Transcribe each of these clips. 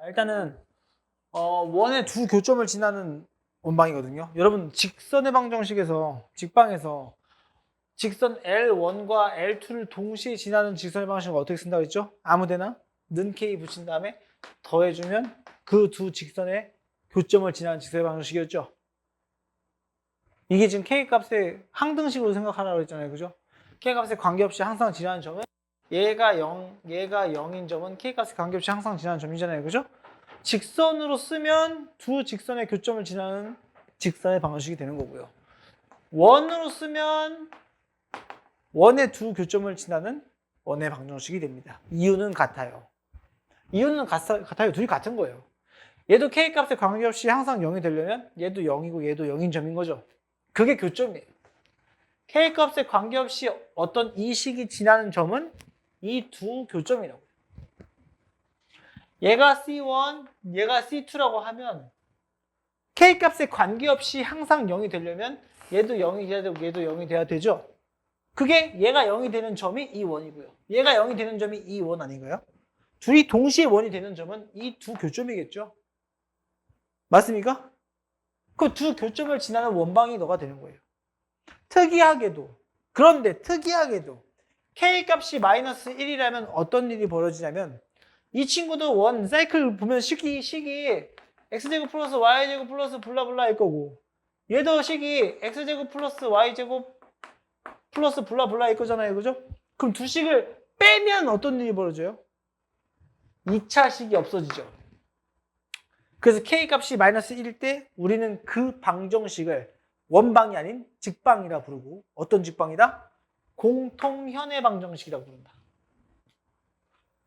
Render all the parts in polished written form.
일단은 원의 두 교점을 지나는 원방이거든요. 여러분 직선의 방정식에서 직방에서 직선 L1과 L2를 동시에 지나는 직선의 방식을 어떻게 쓴다고 했죠? 아무데나 는 K 붙인 다음에 더해주면 그 두 직선의 교점을 지나는 직선의 방정식이었죠. 이게 지금 K 값의 항등식으로 생각하라고 했잖아요. 그죠? K 값에 관계없이 항상 지나는 점은 얘가 0인 점은 K 값에 관계없이 항상 지나는 점이잖아요. 그죠? 직선으로 쓰면 두 직선의 교점을 지나는 직선의 방정식이 되는 거고요. 원으로 쓰면 원의 두 교점을 지나는 원의 방정식이 됩니다. 이유는 같아요. 이유는 같아요. 둘이 같은 거예요. 얘도 K 값에 관계없이 항상 0이 되려면 얘도 0이고 얘도 0인 점인 거죠. 그게 교점이에요. K 값에 관계없이 어떤 이 식이 지나는 점은 이 두 교점이라고요. 얘가 C1, 얘가 C2라고 하면 K 값에 관계없이 항상 0이 되려면 얘도 0이 돼야 되고 얘도 0이 돼야 되죠. 그게 얘가 0이 되는 점이 이 원이고요. 얘가 0이 되는 점이 이 원 아닌가요? 둘이 동시에 원이 되는 점은 이 두 교점이겠죠. 맞습니까? 그 두 교점을 지나는 원방이 너가 되는 거예요. 그런데 특이하게도 K 값이 마이너스 1이라면 어떤 일이 벌어지냐면 이 친구도 원 사이클 보면 식이 x제곱 플러스 y제곱 플러스 블라블라일 거고 얘도 식이 x제곱 플러스 y제곱 플러스 블라블라일 거잖아요. 그죠? 그럼 두 식을 빼면 어떤 일이 벌어져요? 2차 식이 없어지죠. 그래서 K 값이 마이너스 1일 때 우리는 그 방정식을 원방이 아닌 직방이라 부르고 어떤 직방이다? 공통현의 방정식이라고 부른다.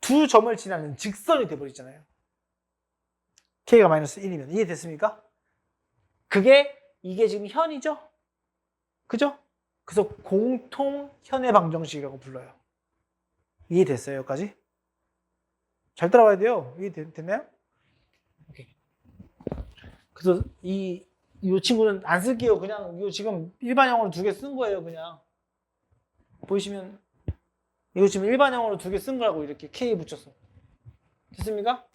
두 점을 지나는 직선이 돼버리잖아요. K가 마이너스 1이면 이해됐습니까? 이게 지금 현이죠? 그죠? 그래서 공통현의 방정식이라고 불러요. 이해됐어요? 여기까지? 잘 따라와야 돼요. 이해됐나요? 오케이. 그래서 이 친구는 안 쓸게요. 그냥 이거 지금 일반 영어로 두 개 쓴 거예요. 그냥 보이시면 이거 지금 일반 영어로 두 개 쓴 거라고 이렇게 K 붙였어. 됐습니까?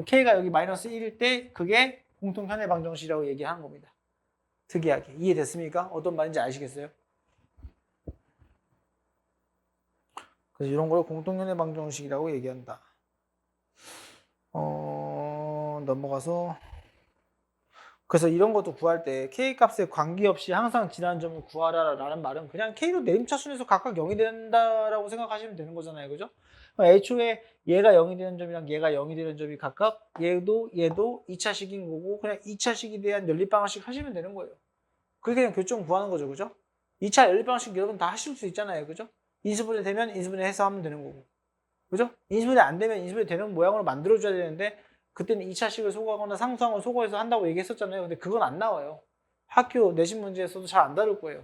K가 여기 마이너스 1일 때 그게 공통현의 방정식이라고 얘기하는 겁니다. 특이하게. 이해됐습니까? 어떤 말인지 아시겠어요? 그래서 이런 걸 공통현의 방정식이라고 얘기한다. 넘어가서 그래서 이런 것도 구할 때 K 값에 관계없이 항상 지나는 점을 구하라라는 말은 그냥 K로 내림차순에서 각각 0이 된다라고 생각하시면 되는 거잖아요. 그죠? 애초에 얘가 0이 되는 점이랑 얘가 0이 되는 점이 각각 얘도 2차식인 거고 그냥 2차식에 대한 연립방정식 하시면 되는 거예요. 그게 그냥 교점 구하는 거죠. 그죠? 2차 연립방정식 여러분 다 하실 수 있잖아요. 그죠? 인수분해 되면 인수분해 해서 하면 되는 거고. 그죠? 인수분해 안 되면 인수분해 되는 모양으로 만들어줘야 되는데 그때는 2차식을 소거하거나 상수항을 소거해서 한다고 얘기했었잖아요. 근데 그건 안 나와요. 학교 내신 문제에서도 잘 안 다룰 거예요.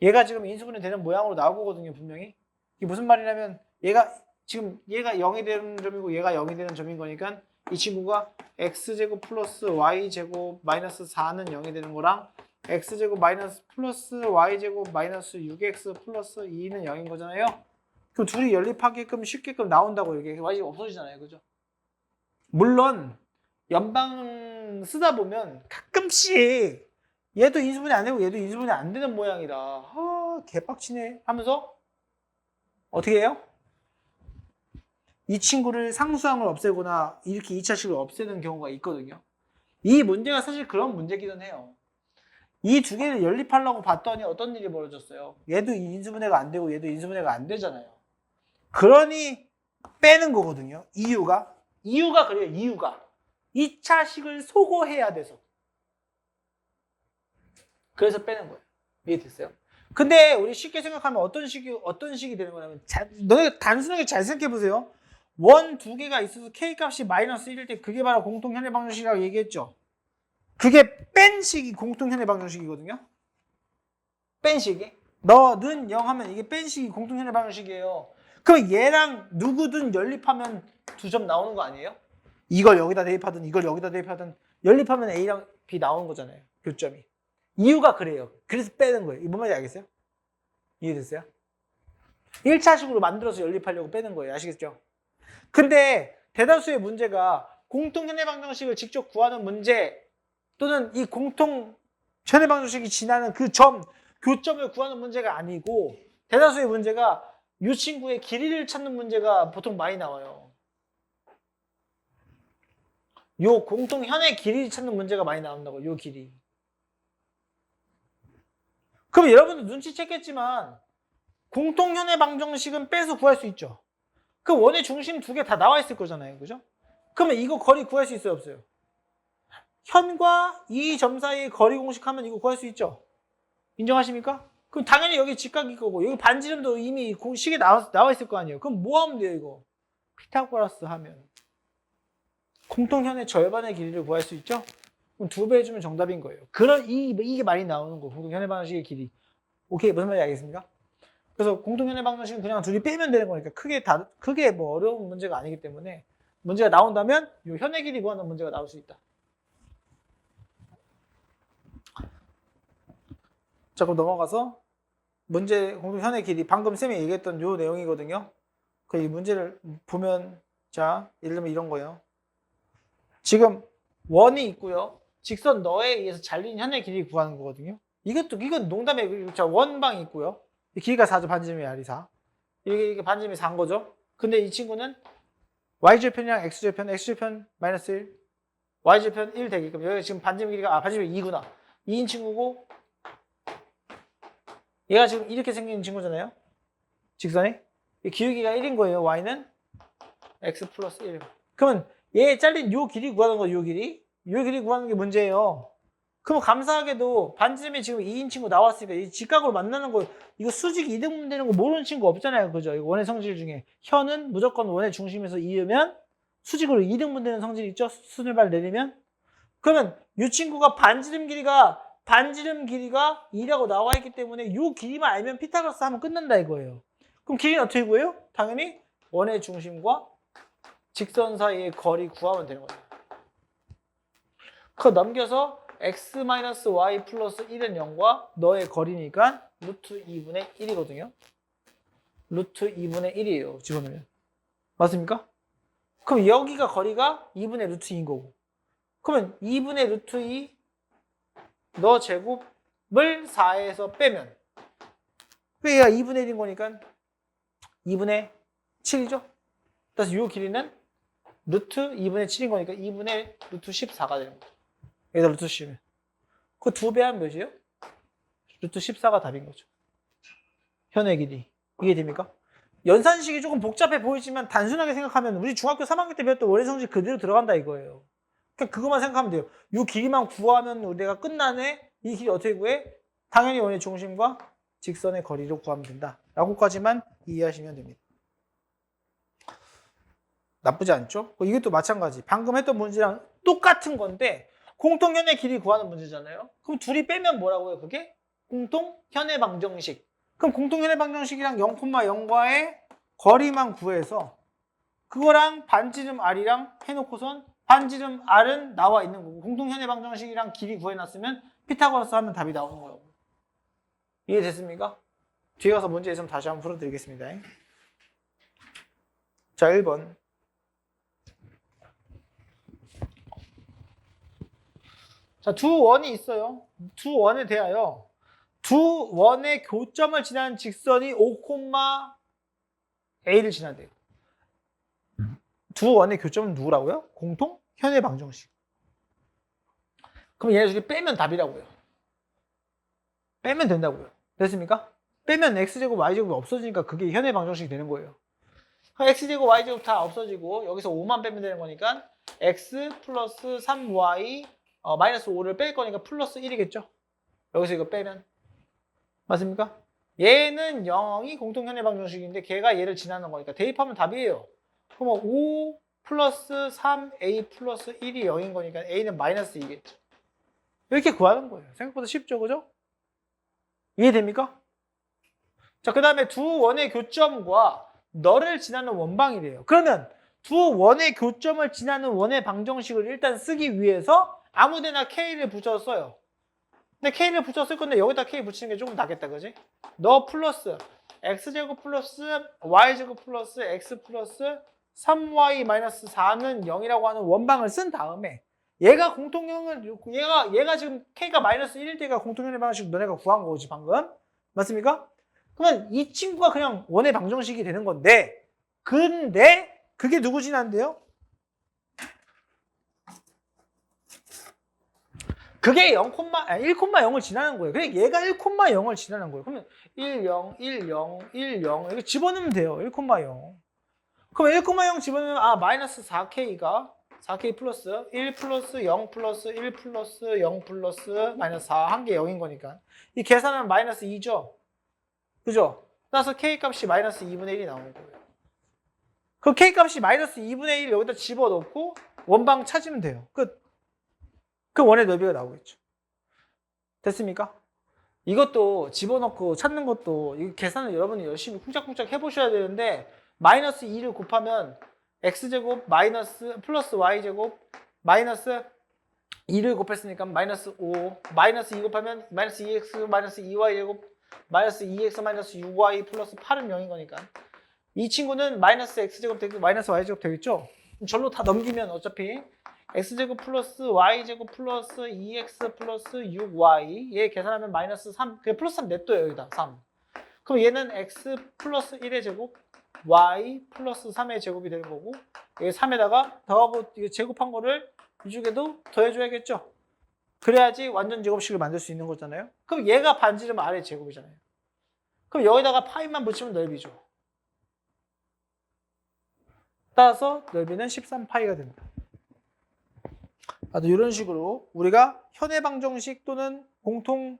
얘가 지금 인수분해 되는 모양으로 나오거든요. 분명히. 이게 무슨 말이냐면 얘가 0이 되는 점이고 얘가 0이 되는 점인 거니까 이 친구가 x제곱 플러스 y제곱 마이너스 4는 0이 되는 거랑 x제곱 마이너스 플러스 y제곱 마이너스 6x 플러스 2는 0인 거잖아요. 그럼 둘이 연립하게끔 쉽게끔 나온다고 이게 y 없어지잖아요. 그죠? 물론 연방 쓰다 보면 가끔씩 얘도 인수분해 안 되고 얘도 인수분해 안 되는 모양이라 개빡치네 하면서 어떻게 해요? 이 친구를 상수항을 없애거나 이렇게 2차식을 없애는 경우가 있거든요. 이 문제가 사실 그런 문제기는 해요. 이 두 개를 연립하려고 봤더니 어떤 일이 벌어졌어요? 얘도 인수분해가 안 되고 얘도 인수분해가 안 되잖아요. 그러니 빼는 거거든요. 이유가 그래요. 이유가 2차식을 소거해야 돼서. 그래서 빼는 거예요. 이해됐어요? 근데 우리 쉽게 생각하면 어떤 식이 되는 거냐면 너네 단순하게 잘 생각해 보세요. 원 두 개가 있어서 K 값이 마이너스 1일 때 그게 바로 공통현의 방정식이라고 얘기했죠. 그게 뺀 식이 공통현의 방정식이거든요. 뺀 식이. 너는 0 하면 이게 뺀 식이 공통현의 방정식이에요. 그럼 얘랑 누구든 연립하면 두 점 나오는 거 아니에요? 이걸 여기다 대입하든 이걸 여기다 대입하든 연립하면 A랑 B 나오는 거잖아요. 교점이. 이유가 그래요. 그래서 빼는 거예요. 이뭔 말인지 알겠어요? 이해됐어요? 1차식으로 만들어서 연립하려고 빼는 거예요. 아시겠죠? 근데 대다수의 문제가 공통 현해 방정식을 직접 구하는 문제 또는 이 공통 현해 방정식이 지나는 그 점, 교점을 구하는 문제가 아니고 대다수의 문제가 이 친구의 길이를 찾는 문제가 보통 많이 나와요. 요 공통 현의 길이 찾는 문제가 많이 나온다고, 요 길이. 그럼 여러분도 눈치챘겠지만 공통 현의 방정식은 빼서 구할 수 있죠. 그 원의 중심 두 개 다 나와 있을 거잖아요. 그죠? 그러면 이거 거리 구할 수 있어요, 없어요? 현과 이 점 사이의 거리 공식하면 이거 구할 수 있죠? 인정하십니까? 그럼 당연히 여기 직각일 거고 여기 반지름도 이미 식에 나와 있을 거 아니에요. 그럼 뭐 하면 돼요, 이거? 피타고라스 하면 공통현의 절반의 길이를 구할 수 있죠? 그럼 2배 해주면 정답인 거예요. 이게 많이 나오는 거, 공통현의 방정식의 길이. 오케이, 무슨 말인지 알겠습니까? 그래서 공통현의 방정식은 그냥 둘이 빼면 되는 거니까 크게 뭐 어려운 문제가 아니기 때문에 문제가 나온다면 이 현의 길이 구하는 문제가 나올 수 있다. 자, 그럼 넘어가서 문제 공통현의 길이 방금 쌤이 얘기했던 요 내용이거든요. 이 문제를 보면 자, 예를 들면 이런 거예요. 지금 원이 있고요. 직선 너에 의해서 잘린 현의 길이 구하는 거거든요. 이건 농담에 자, 원방이 있고요. 길이가 4죠. 반지름이 R이 4. 이게 반지름이 4인 거죠. 근데 이 친구는 Y절편이랑 X절편, X절편 마이너스 1, Y절편 1 되게끔 여기 지금 반지름 길이가 반지름이 2구나. 2인 친구고 얘가 지금 이렇게 생긴 친구잖아요. 직선이. 기울기가 1인 거예요. Y는 X 플러스 1. 그러면 얘 잘린 요 길이 구하는 거, 요 길이 구하는 게 문제예요. 그럼 감사하게도 반지름이 지금 2인 친구 나왔으니까 이 직각으로 만나는 거, 이거 수직 이등분 되는 거 모르는 친구 없잖아요. 그죠? 이거 원의 성질 중에 현은 무조건 원의 중심에서 이으면 수직으로 이등분 되는 성질이 있죠. 순을발 내리면. 그러면 이 친구가 반지름 길이가 2라고 나와 있기 때문에 이 길이만 알면 피타고라스 하면 끝난다 이거예요. 그럼 길이는 어떻게 구해요? 당연히 원의 중심과 직선 사이의 거리 구하면 되는 거예요. 그거 넘겨서 x-y 플러스 1은 0과 너의 거리니까 루트 2분의 1이거든요. 루트 2분의 1이에요. 집어넣으면. 맞습니까? 그럼 여기가 거리가 2분의 루트 2인 거고. 그러면 2분의 루트 2 너 제곱을 4에서 빼면 얘가 2분의 1인 거니까 2분의 7이죠. 그래서 이 길이는 루트 2분의 7인 거니까 2분의 루트 14가 되는 거죠. 여기다 루트 10이면. 그 2배 하면 몇이에요? 루트 14가 답인 거죠. 현의 길이. 이해됩니까? 연산식이 조금 복잡해 보이지만 단순하게 생각하면 우리 중학교 3학년 때 배웠던 원의 성질 그대로 들어간다 이거예요. 그러니까 그것만 생각하면 돼요. 이 길이만 구하면 우리가 끝나네. 이 길이 어떻게 구해? 당연히 원의 중심과 직선의 거리로 구하면 된다. 라고까지만 이해하시면 됩니다. 나쁘지 않죠? 이것도 마찬가지. 방금 했던 문제랑 똑같은 건데 공통현의 길이 구하는 문제잖아요. 그럼 둘이 빼면 뭐라고요? 그게 공통현의 방정식. 그럼 공통현의 방정식이랑 0,0과의 거리만 구해서 그거랑 반지름 R이랑 해놓고선 반지름 R은 나와 있는 거고 공통현의 방정식이랑 길이 구해놨으면 피타고라스 하면 답이 나오는 거예요. 이해됐습니까? 뒤에 가서 문제 있으면 다시 한번 풀어드리겠습니다. 자, 1번. 자, 두 원이 있어요. 두 원에 대하여 두 원의 교점을 지나는 직선이 5,A를 지나대요. 두 원의 교점은 누구라고요? 공통 현의 방정식. 그럼 얘네 중에 빼면 답이라고요. 빼면 된다고요. 됐습니까? 빼면 x제곱 y제곱이 없어지니까 그게 현의 방정식이 되는 거예요. x제곱 y제곱 다 없어지고 여기서 5만 빼면 되는 거니까 x 플러스 3y 마이너스 5를 뺄 거니까 플러스 1이겠죠? 여기서 이거 빼면. 맞습니까? 얘는 0이 공통현의 방정식인데 걔가 얘를 지나는 거니까 대입하면 답이에요. 그럼 5 플러스 3a 플러스 1이 0인 거니까 a는 마이너스 2겠죠. 이렇게 구하는 거예요. 생각보다 쉽죠, 그죠? 이해됩니까? 자, 그 다음에 두 원의 교점과 너를 지나는 원방이래요. 그러면 두 원의 교점을 지나는 원의 방정식을 일단 쓰기 위해서 아무데나 k를 붙여서 써요. 근데 k를 붙여 쓸 건데 여기다 k 붙이는 게 조금 낫겠다, 그지? 너 플러스 x제곱 플러스 y제곱 플러스 x 플러스 3y-4는 0이라고 하는 원방을 쓴 다음에 얘가 공통형을 얘가 지금 k가 -1일 때가 공통형의 방식 너네가 구한 거지 방금. 맞습니까? 그러면 이 친구가 그냥 원의 방정식이 되는 건데 근데 그게 누구 지난데요? 그게 1,0을 지나는 거예요. 그래 얘가 1,0을 지나는 거예요. 그러면 1, 0, 1, 0, 1, 0 이렇게 집어넣으면 돼요. 1,0. 그럼 1,0 집어넣으면 -4k가 4k 플러스 1 플러스 0 플러스 1 플러스 0 플러스 -4 한 개 0인 거니까 이 계산은 -2죠. 그죠? 따라서 k 값이 -2분의 1이 나오는 거예요. 그 k 값이 -2분의 1 여기다 집어넣고 원방 찾으면 돼요. 끝. 그 원의 넓이가 나오겠죠. 됐습니까? 이것도 집어넣고 찾는 것도 이 계산을 여러분이 열심히 쿵짝쿵짝 해보셔야 되는데 -2를 곱하면 x제곱 플러스 y제곱 마이너스 2를 곱했으니까 -5 -2 곱하면 -2x -2y제곱 -2x 6y 플러스 8은 0인 거니까 이 친구는 -x제곱 되고 -y제곱 되겠죠? 절로 다 넘기면 어차피 x제곱 플러스 y제곱 플러스 2x 플러스 6y 얘 계산하면 -3 그게 플러스 3 냅둬요 여기다 3 그럼 얘는 x 플러스 1의 제곱 y 플러스 3의 제곱이 되는 거고 여기 3에다가 더하고 제곱한 거를 이쪽에도 더해줘야겠죠 그래야지 완전 제곱식을 만들 수 있는 거잖아요 그럼 얘가 반지름 아래 제곱이잖아요 그럼 여기다가 파이만 붙이면 넓이죠 따라서 넓이는 13파이가 됩니다 이런 식으로 우리가 현해 방정식 또는 공통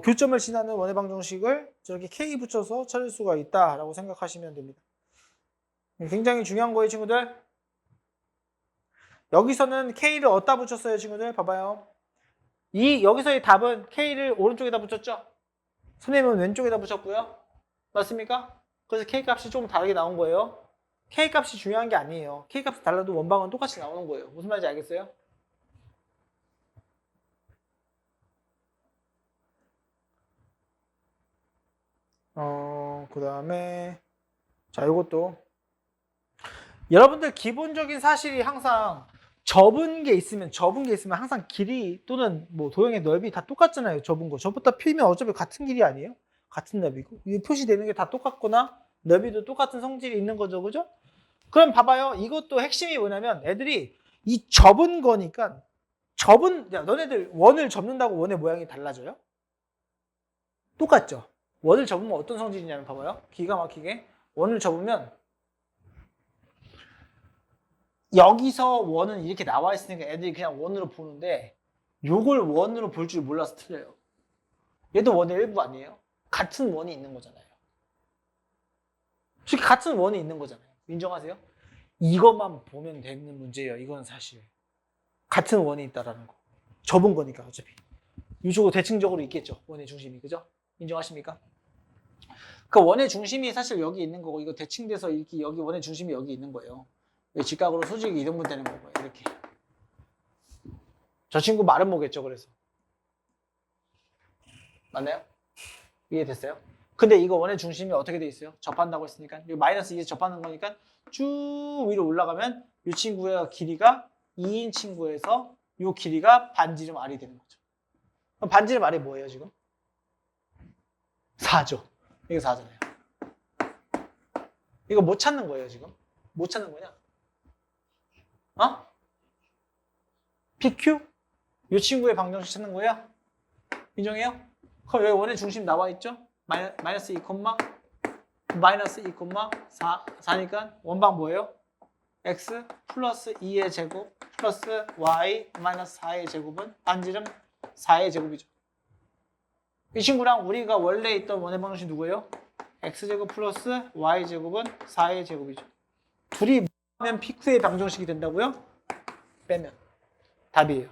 교점을 지나는 원의 방정식을 저렇게 K 붙여서 찾을 수가 있다라고 생각하시면 됩니다. 굉장히 중요한 거예요, 친구들. 여기서는 K를 어디다 붙였어요, 친구들? 봐봐요. 여기서의 답은 K를 오른쪽에다 붙였죠? 선생님은 왼쪽에다 붙였고요. 맞습니까? 그래서 K 값이 좀 다르게 나온 거예요. K 값이 중요한 게 아니에요. K 값이 달라도 원방은 똑같이 나오는 거예요. 무슨 말인지 알겠어요? 그 다음에 자 이것도 여러분들 기본적인 사실이 항상 접은 게 있으면 항상 길이 또는 뭐 도형의 넓이 다 똑같잖아요. 접은 거 접었다 피면 어차피 같은 길이 아니에요? 같은 넓이고 이 표시되는 게 다 똑같거나 넓이도 똑같은 성질이 있는 거죠, 그죠? 그럼 봐봐요. 이것도 핵심이 뭐냐면 애들이 이 접은 거니까 너네들 원을 접는다고 원의 모양이 달라져요? 똑같죠? 원을 접으면 어떤 성질이냐면 봐봐요. 기가 막히게 원을 접으면 여기서 원은 이렇게 나와 있으니까 애들이 그냥 원으로 보는데 요걸 원으로 볼 줄 몰라서 틀려요. 얘도 원의 일부 아니에요? 같은 원이 있는 거잖아요. 솔직히 같은 원이 있는 거잖아요. 인정하세요? 이것만 보면 되는 문제예요. 이건 사실. 같은 원이 있다라는 거. 접은 거니까 어차피. 이쪽으로 대칭적으로 있겠죠. 원의 중심이. 그죠? 인정하십니까? 그 원의 중심이 사실 여기 있는 거고 이거 대칭돼서 이렇게 여기 원의 중심이 여기 있는 거예요. 직각으로 수직이 이동분 되는 거고요. 이렇게. 저 친구 말은 뭐겠죠, 그래서. 맞나요? 이해됐어요? 근데 이거 원의 중심이 어떻게 돼 있어요? 접한다고 했으니까. 이 -2에서 접하는 거니까 쭉 위로 올라가면 이 친구의 길이가 2인 친구에서 이 길이가 반지름 R이 되는 거죠. 그럼 반지름 R이 뭐예요, 지금? 4죠. 이거 4잖아요. 이거 못 찾는 거예요, 지금? 못 찾는 거냐? PQ? 이 친구의 방정식 찾는 거예요? 인정해요? 그럼 여기 원의 중심 나와 있죠? 마이너스 2, 마이너스 2, 4니까 원방 뭐예요? x 플러스 2의 제곱 플러스 y 마이너스 4의 제곱은 반지름 4의 제곱이죠. 이 친구랑 우리가 원래 있던 원의 방정식 누구예요? x제곱 플러스 y제곱은 4의 제곱이죠. 둘이 하면 PQ의 방정식이 된다고요? 빼면 답이에요.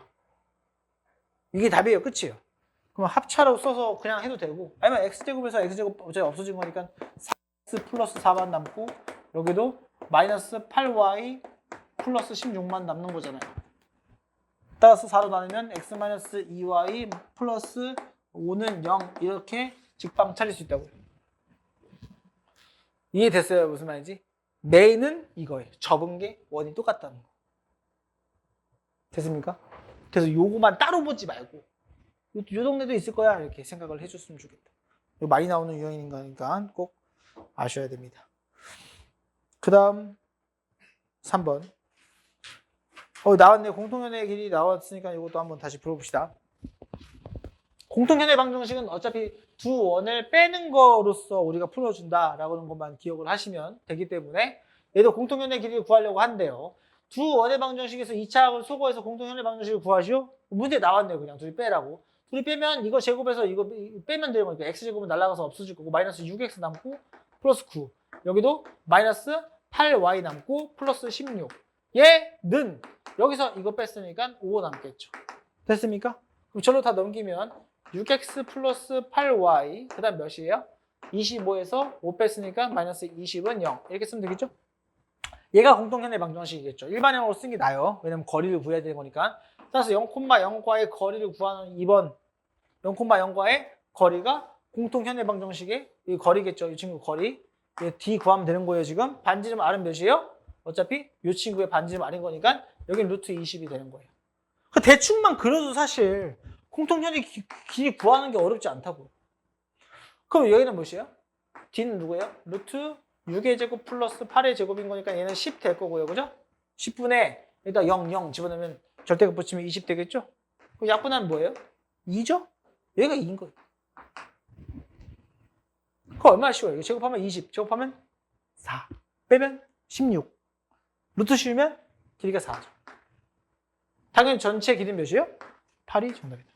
이게 답이에요. 끝이에요. 그럼 합차로 써서 그냥 해도 되고 아니면 x제곱에서 x제곱 어차피 없어진 거니까 4x 플러스 4만 남고 여기도 마이너스 8y 플러스 16만 남는 거잖아요. 따라서 4로 나누면 x 마이너스 2y 플러스 5는 0 이렇게 직방 찾을 수 있다고요. 이해됐어요? 무슨 말인지? 메인은 이거예요. 접은 게 원이 똑같다는 거. 됐습니까? 그래서 요거만 따로 보지 말고 요 동네도 있을 거야 이렇게 생각을 해줬으면 좋겠다. 이거 많이 나오는 유형인 거니까 꼭 아셔야 됩니다. 그 다음 3번. 나왔네. 공통연의 길이 나왔으니까 이것도 한번 다시 풀어봅시다. 공통연의 방정식은 어차피 두 원을 빼는 거로서 우리가 풀어준다라는 것만 기억을 하시면 되기 때문에 얘도 공통연의 길이를 구하려고 한대요. 두 원의 방정식에서 2차항을 소거해서 공통연의 방정식을 구하시오? 문제 나왔네요. 그냥 둘이 빼라고. 둘이 빼면 이거 제곱해서 이거 빼면 되는 거니까 x제곱은 날아가서 없어질 거고 마이너스 6x 남고 플러스 9. 여기도 마이너스 8y 남고 플러스 16. 얘는 여기서 이거 뺐으니까 5 남겠죠. 됐습니까? 그럼 절로 다 넘기면 6x 플러스 8y 그 다음 몇이에요? 25에서 5 뺐으니까 마이너스 20은 0 이렇게 쓰면 되겠죠? 얘가 공통현의 방정식이겠죠. 일반형으로 쓰는 게 나아요. 왜냐면 거리를 구해야 되는 거니까. 따라서 0,0과의 거리를 구하는 2번 0,0과의 거리가 공통현의 방정식의 이 거리겠죠. 이 친구 거리. 얘 D 구하면 되는 거예요. 지금 반지름 R은 몇이에요? 어차피 이 친구의 반지름 R인 거니까 여긴 루트 20이 되는 거예요. 대충만 그려도 사실 공통현의 길이 구하는 게 어렵지 않다고. 그럼 여기는 몇이에요? D는 누구예요? 루트 6의 제곱 플러스 8의 제곱인 거니까 얘는 10 될 거고요. 그죠? 10분의 여기다 0, 0 집어넣으면 절대값 붙이면 20 되겠죠? 그럼 약분하면 뭐예요? 2죠? 얘가 2인 거예요. 그거 얼마나 쉬워요? 이거 제곱하면 20, 제곱하면 4, 빼면 16. 루트 씌우면 길이가 4죠. 당연히 전체 길이는 몇이에요? 8이 정답이다.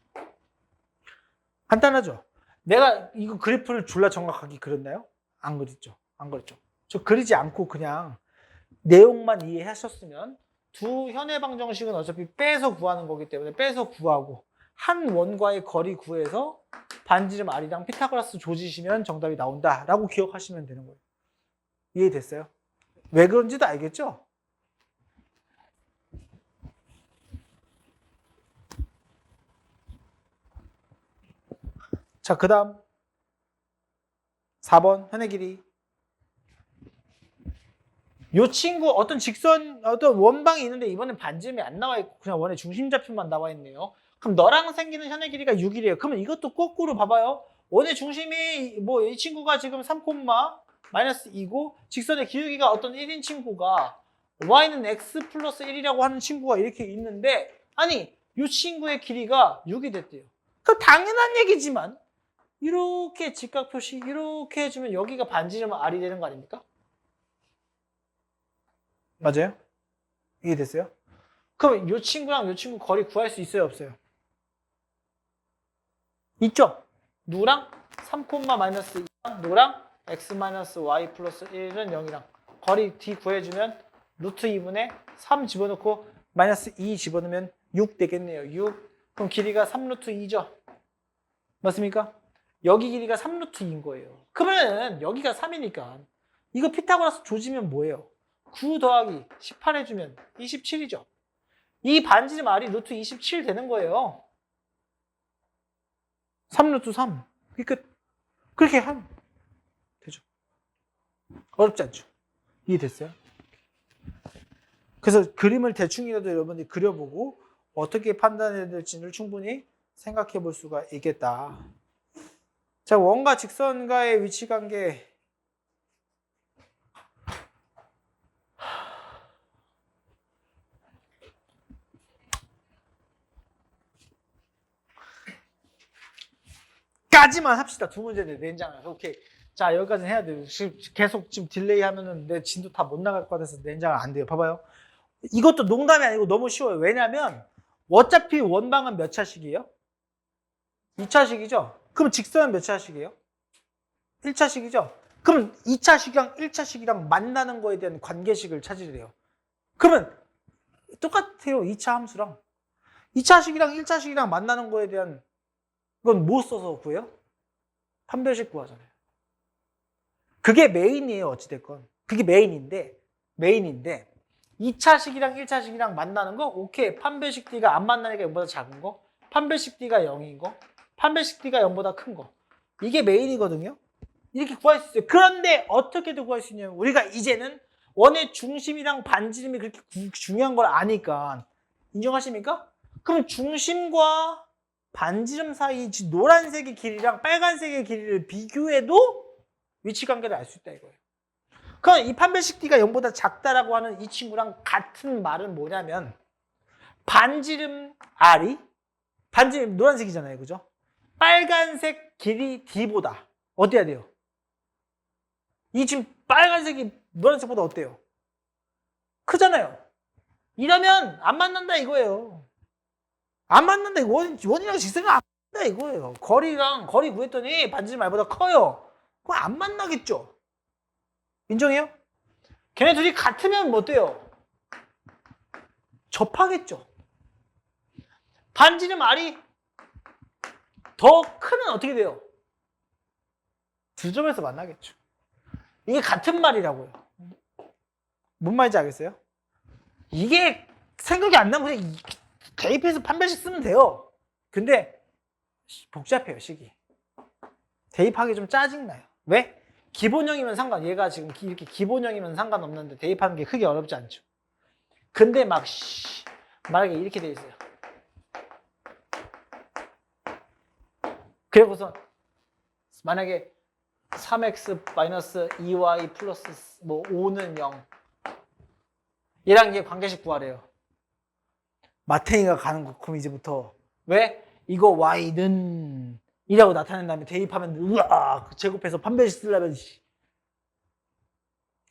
간단하죠? 내가 이거 그래프를 졸라 정확하게 그렸나요? 안 그렸죠? 안 그렸죠? 저 그리지 않고 그냥 내용만 이해하셨으면 두 현의 방정식은 어차피 빼서 구하는 거기 때문에 빼서 구하고 한 원과의 거리 구해서 반지름 R이랑 피타고라스 조지시면 정답이 나온다라고 기억하시면 되는 거예요. 이해됐어요? 왜 그런지도 알겠죠? 자, 그 다음 4번 현의 길이. 요 친구 어떤 직선, 어떤 원방이 있는데 이번엔 반지름이 안 나와 있고 그냥 원의 중심좌표만 나와 있네요. 그럼 너랑 생기는 현의 길이가 6이래요. 그러면 이것도 거꾸로 봐봐요. 원의 중심이 뭐 이 친구가 지금 3, 마이너스 2고 직선의 기울기가 어떤 1인 친구가 y는 x 플러스 1이라고 하는 친구가 이렇게 있는데 아니 이 친구의 길이가 6이 됐대요. 그 당연한 얘기지만 이렇게 직각 표시 이렇게 해주면 여기가 반지름 R이 되는 거 아닙니까? 맞아요? 이해됐어요? 그럼 이 친구랑 이 친구 거리 구할 수 있어요? 없어요? 있죠? 누구랑? 3, 마이너스 2랑 누구랑? x 마이너스 y 플러스 1은 0이랑 거리 D 구해주면 루트 2분의 3 집어넣고 마이너스 2 집어넣으면 6 되겠네요. 6. 그럼 길이가 3루트 2죠? 맞습니까? 여기 길이가 3루트 2인 거예요. 그러면 여기가 3이니까 이거 피타고라스 조지면 뭐예요? 9 더하기 18 해주면 27이죠. 이 반지름 R이 루트 27 되는 거예요. 3루트 3. 끝. 그렇게 하면 되죠. 어렵지 않죠. 이해됐어요? 그래서 그림을 대충이라도 여러분들이 그려보고 어떻게 판단해야 될지를 충분히 생각해 볼 수가 있겠다. 자, 원과 직선과의 위치 관계. 까지만 합시다. 두 문제인데 낸장을. 오케이. 자, 여기까지는 해야 돼요. 계속 지금 딜레이 하면은 내 진도 다 못 나갈 것 같아서 낸장은 안 돼요. 봐봐요. 이것도 농담이 아니고 너무 쉬워요. 왜냐면 어차피 원방은 몇 차식이에요? 2차식이죠? 그럼 직선은 몇 차식이에요? 1차식이죠? 그럼 2차식이랑 1차식이랑 만나는 거에 대한 관계식을 찾으래요. 그러면 똑같아요. 2차 함수랑. 2차식이랑 1차식이랑 만나는 거에 대한 이건 뭐 써서 구해요? 판별식 구하잖아요. 그게 메인이에요. 어찌됐건. 그게 메인인데 2차식이랑 1차식이랑 만나는 거 오케이. 판별식 D가 안 만나니까 0보다 작은 거. 판별식 D가 0인 거. 판별식 D가 0보다 큰 거. 이게 메인이거든요. 이렇게 구할 수 있어요. 그런데 어떻게도 구할 수 있냐면 우리가 이제는 원의 중심이랑 반지름이 그렇게 중요한 걸 아니까. 인정하십니까? 그럼 중심과 반지름 사이 노란색의 길이랑 빨간색의 길이를 비교해도 위치관계를 알 수 있다 이거예요. 그럼 이 판별식 D가 0보다 작다라고 하는 이 친구랑 같은 말은 뭐냐면 반지름 R이 반지름 노란색이잖아요. 그죠? 빨간색 길이 D보다 어때야 돼요? 이 지금 빨간색이 노란색보다 어때요? 크잖아요. 이러면 안 만난다 이거예요. 안 만난다. 원이랑 직선이 안 만난다 이거예요. 거리 구했더니 반지름 R보다 커요. 그럼 안 만나겠죠. 인정해요? 걔네 둘이 같으면 뭐 돼요? 접하겠죠. 반지름 R이 더 크면 어떻게 돼요? 두 점에서 만나겠죠. 이게 같은 말이라고요. 뭔 말인지 알겠어요? 이게 생각이 안 나면 그냥 대입해서 판별식 쓰면 돼요. 근데 복잡해요, 식이. 대입하기 좀 짜증나요. 왜? 기본형이면 얘가 지금 이렇게 기본형이면 상관없는데 대입하는 게 크게 어렵지 않죠. 근데 만약에 이렇게 돼 있어요. 그리고서 만약에 3x-2y 플러스 5는 0 얘랑 이게 관계식 구하래요. 마탱이가 가는 거. 그럼 이제부터 왜? 이거 y는 이라고 나타낸 다음에 대입하면 우와 제곱해서 판별식 쓰려면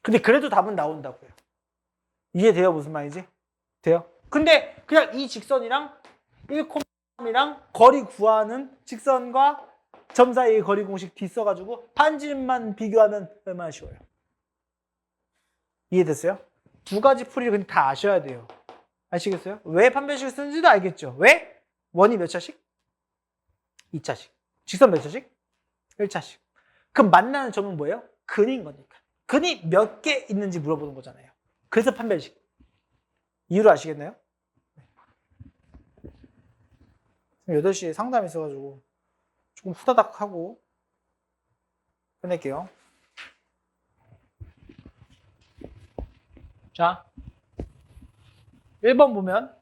근데 그래도 답은 나온다고요. 이해돼요? 무슨 말인지? 돼요? 근데 그냥 이 직선이랑 1,3이랑 거리 구하는 직선과 점 사이의 거리 공식 D 써가지고 반지름만 비교하면 얼마나 쉬워요. 이해됐어요? 두 가지 풀이를 근데 다 아셔야 돼요. 아시겠어요? 왜 판별식을 쓰는지도 알겠죠? 왜? 원이 몇 차씩? 2차씩. 직선 몇 차씩? 1차씩. 그럼 만나는 점은 뭐예요? 근인 거니까. 근이 몇 개 있는지 물어보는 거잖아요. 그래서 판별식. 이유를 아시겠나요? 8시에 상담이 있어가지고 조금 후다닥 하고 끝낼게요. 자, 1번 보면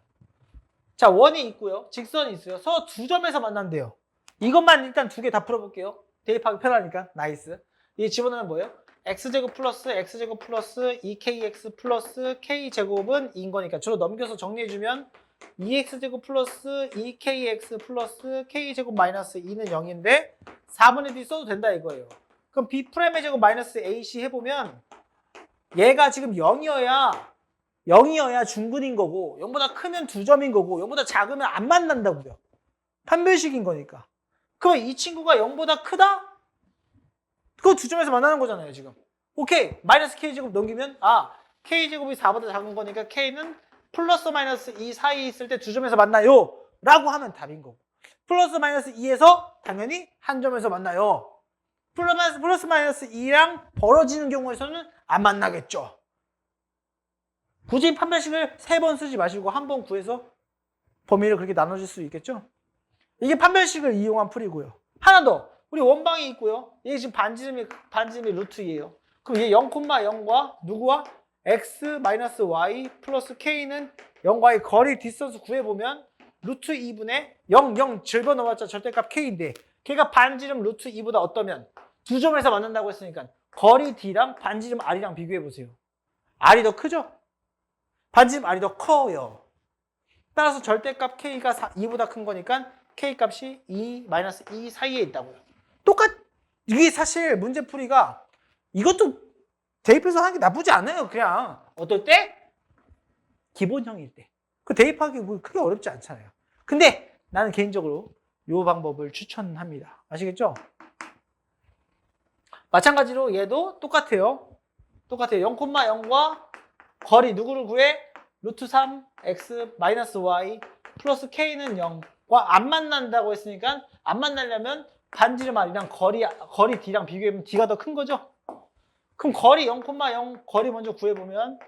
자 원이 있고요. 직선이 있어요. 서로 두 점에서 만난대요. 이것만 일단 두 개 다 풀어볼게요. 대입하기 편하니까. 나이스. 이게 집어넣으면 뭐예요? x제곱 플러스 2kx 플러스 k제곱은 2인 거니까 주로 넘겨서 정리해주면 2x제곱 플러스 2kx 플러스 k제곱 마이너스 2는 0인데 4분의 d 써도 된다 이거예요. 그럼 b'의 제곱 마이너스 ac 해보면 얘가 지금 0이어야 중근인 거고 0보다 크면 두 점인 거고 0보다 작으면 안 만난다고요. 판별식인 거니까. 그럼 이 친구가 0보다 크다? 그거 두 점에서 만나는 거잖아요 지금. 오케이. 마이너스 k제곱 넘기면 k제곱이 4보다 작은 거니까 k는 플러스 마이너스 2 사이에 있을 때 두 점에서 만나요 라고 하면 답인 거고 플러스 마이너스 2에서 당연히 한 점에서 만나요. 플러스 마이너스 2랑 벌어지는 경우에서는 안 만나겠죠. 굳이 판별식을 3번 쓰지 마시고 한 번 구해서 범위를 그렇게 나눠줄 수 있겠죠. 이게 판별식을 이용한 풀이고요. 하나 더. 우리 원방이 있고요. 얘 지금 반지름이 루트예요. 그럼 얘 0,0과 누구와? x-y 플러스 k는 0과의 거리 뒷선수 구해보면 루트 2분의 0, 0 집어넣어봤자 절대값 k인데 걔가 반지름 루트 2보다 어떠면 두 점에서 만난다고 했으니까 거리 d랑 반지름 r이랑 비교해보세요. r이 더 크죠? 반지름 r이 더 커요. 따라서 절대값 k가 2보다 큰 거니까 k값이 2-2 사이에 있다고요. 이게 사실 문제풀이가 이것도 대입해서 하는 게 나쁘지 않아요. 그냥 어떨 때? 기본형일 때. 그 대입하기 뭐 크게 어렵지 않잖아요. 근데 나는 개인적으로 이 방법을 추천합니다. 아시겠죠? 마찬가지로 얘도 똑같아요. 0,0과 거리 누구를 구해? 루트 3 x 마이너스 y 플러스 k는 0과 안 만난다고 했으니까 안 만나려면 반지름 r이랑 거리 d랑 비교해보면 d가 더 큰 거죠? 그럼 거리 0,0 거리 먼저 구해보면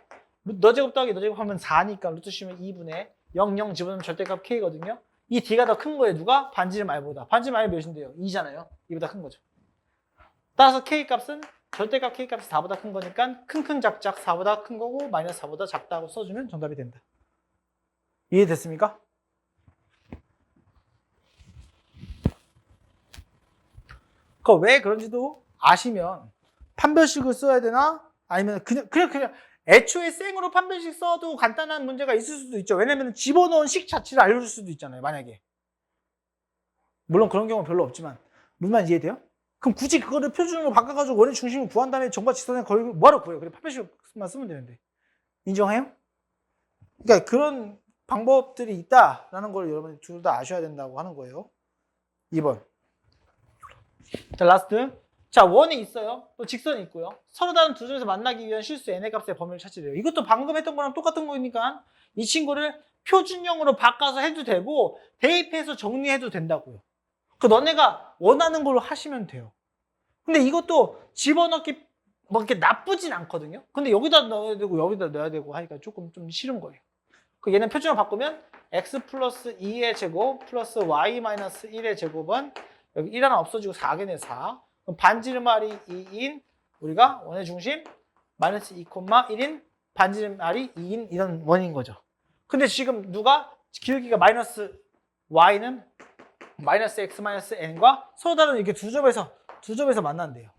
너 제곱 더하기 너 제곱 하면 4니까 루트 씌우면 2분의 0, 0 집어넣으면 절대값 k거든요. 이 d가 더 큰 거예요. 누가? 반지름 r보다. 반지름 r 몇인데요? 2잖아요. 이보다 큰 거죠. 따라서 k 값은 절대값 K값이 4보다 큰 거니까 큰큰 작작 4보다 큰 거고 마이너스 4보다 작다고 써주면 정답이 된다. 이해됐습니까? 왜 그런지도 아시면 판별식을 써야 되나? 아니면 그냥 애초에 생으로 판별식 써도 간단한 문제가 있을 수도 있죠. 왜냐면 집어넣은 식 자체를 알려줄 수도 있잖아요. 만약에. 물론 그런 경우는 별로 없지만. 무슨 말인지 이해돼요? 그럼 굳이 그거를 표준으로 바꿔가지고 원의 중심을 구한 다음에 점과 직선에 걸고 뭐하러 구해요? 그래 판별식만 쓰면 되는데. 인정해요? 그러니까 그런 방법들이 있다라는 걸 여러분이 둘 다 아셔야 된다고 하는 거예요. 2번. 자, 라스트. 자, 원이 있어요. 또 직선이 있고요. 서로 다른 두 점에서 만나기 위한 실수 n의 값의 범위를 찾으래요. 이것도 방금 했던 거랑 똑같은 거니까 이 친구를 표준형으로 바꿔서 해도 되고 대입해서 정리해도 된다고요. 너네가 원하는 걸로 하시면 돼요. 근데 이것도 집어넣기 뭐 이렇게 나쁘진 않거든요. 근데 여기다 넣어야 되고 여기다 넣어야 되고 하니까 조금 좀 싫은 거예요. 얘는 표준으로 바꾸면 x 플러스 2의 제곱 플러스 y 마이너스 1의 제곱은 여기 1 하나 없어지고 4겠네 4. 그럼 반지름알이 2인 우리가 원의 중심 마이너스 2,1인 반지름알이 2인 이런 원인 거죠. 근데 지금 누가 기울기가 마이너스 y는 마이너스 x 마이너스 n과 서로 다른 이렇게 두 점에서 만난대요.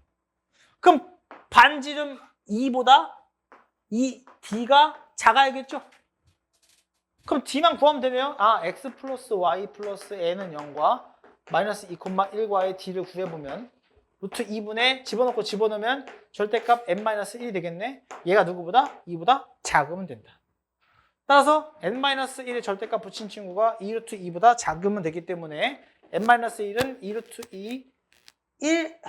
그럼 반지름 2보다 이 d가 작아야겠죠? 그럼 d만 구하면 되네요. x 플러스 y 플러스 n은 0과 마이너스 2,1과의 d를 구해보면 루트 2분의 집어넣으면 절대값 n-1이 되겠네. 얘가 누구보다? 2보다 작으면 된다. 따라서 n-1의 절대값 붙인 친구가 2루트 2보다 작으면 되기 때문에 n-1은 2루트 2, 1,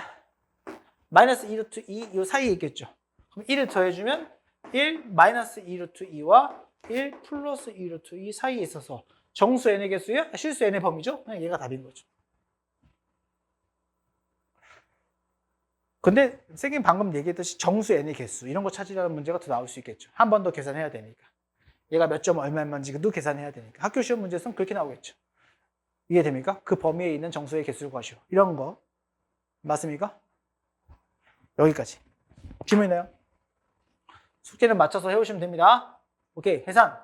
마이너스 2루트 2 이 사이에 있겠죠. 그럼 1을 더해주면 1 마이너스 2루트 2와 1 플러스 2루트 2 사이에 있어서 정수 n의 개수요? 실수 n의 범위죠? 그냥 얘가 답인 거죠. 근데 선생님 방금 얘기했듯이 정수 n의 개수 이런 거 찾으려는 문제가 더 나올 수 있겠죠. 한 번 더 계산해야 되니까. 얘가 몇 점 얼마인지도 계산해야 되니까. 학교 시험 문제에서는 그렇게 나오겠죠. 이해됩니까? 그 범위에 있는 정수의 개수를 구하시오. 이런 거 맞습니까? 여기까지. 질문 있나요? 숙제는 맞춰서 해오시면 됩니다. 오케이, 해산.